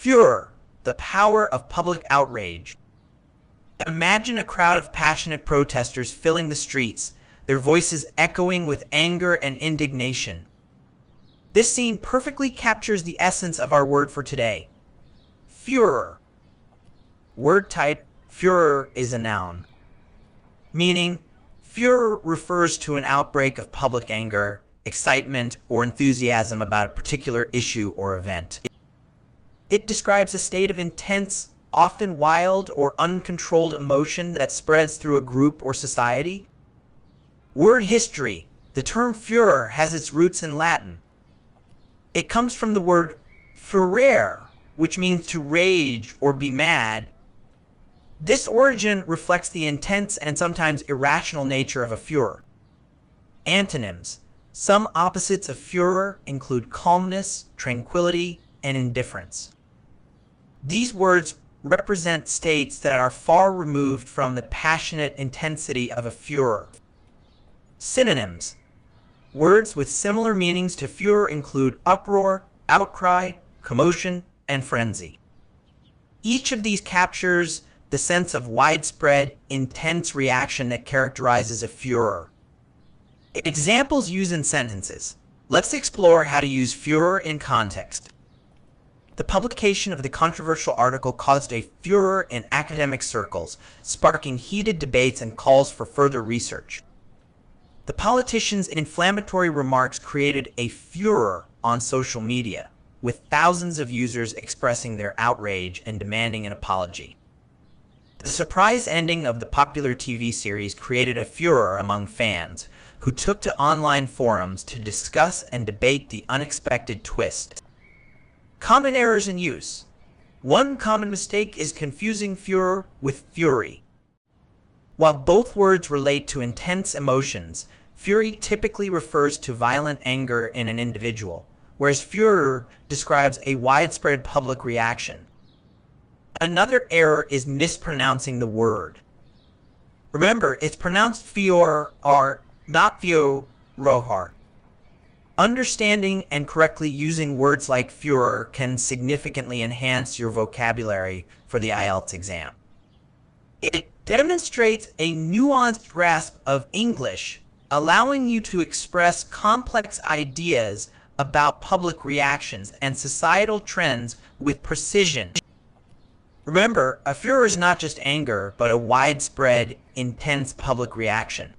Furor, the power of public outrage. Imagine a crowd of passionate protesters filling the streets, their voices echoing with anger and indignation. This scene perfectly captures the essence of our word for today. Furor. Word type, furor is a noun. Meaning, furor refers to an outbreak of public anger, excitement, or enthusiasm about a particular issue or event. It describes a state of intense, often wild or uncontrolled emotion that spreads through a group or society. Word history. The term furor has its roots in Latin. It comes from the word furere, which means to rage or be mad. This origin reflects the intense and sometimes irrational nature of a furor. Antonyms. Some opposites of furor include calmness, tranquility, and indifference. These words represent states that are far removed from the passionate intensity of a furor. Synonyms. Words with similar meanings to furor include uproar, outcry, commotion, and frenzy. Each of these captures the sense of widespread, intense reaction that characterizes a furor. Examples used in sentences. Let's explore how to use furor in context. The publication of the controversial article caused a furor in academic circles, sparking heated debates and calls for further research. The politician's inflammatory remarks created a furor on social media, with thousands of users expressing their outrage and demanding an apology. The surprise ending of the popular TV series created a furor among fans, who took to online forums to discuss and debate the unexpected twist. Common errors in use. One common mistake is confusing furor with fury. While both words relate to intense emotions, fury typically refers to violent anger in an individual, whereas furor describes a widespread public reaction. Another error is mispronouncing the word. Remember, it's pronounced furor, not furor. Understanding and correctly using words like furor can significantly enhance your vocabulary for the IELTS exam. It demonstrates a nuanced grasp of English, allowing you to express complex ideas about public reactions and societal trends with precision. Remember, a furor is not just anger, but a widespread, intense public reaction.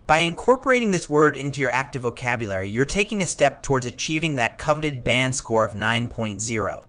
By incorporating this word into your active vocabulary, you're taking a step towards achieving that coveted band score of 9.0.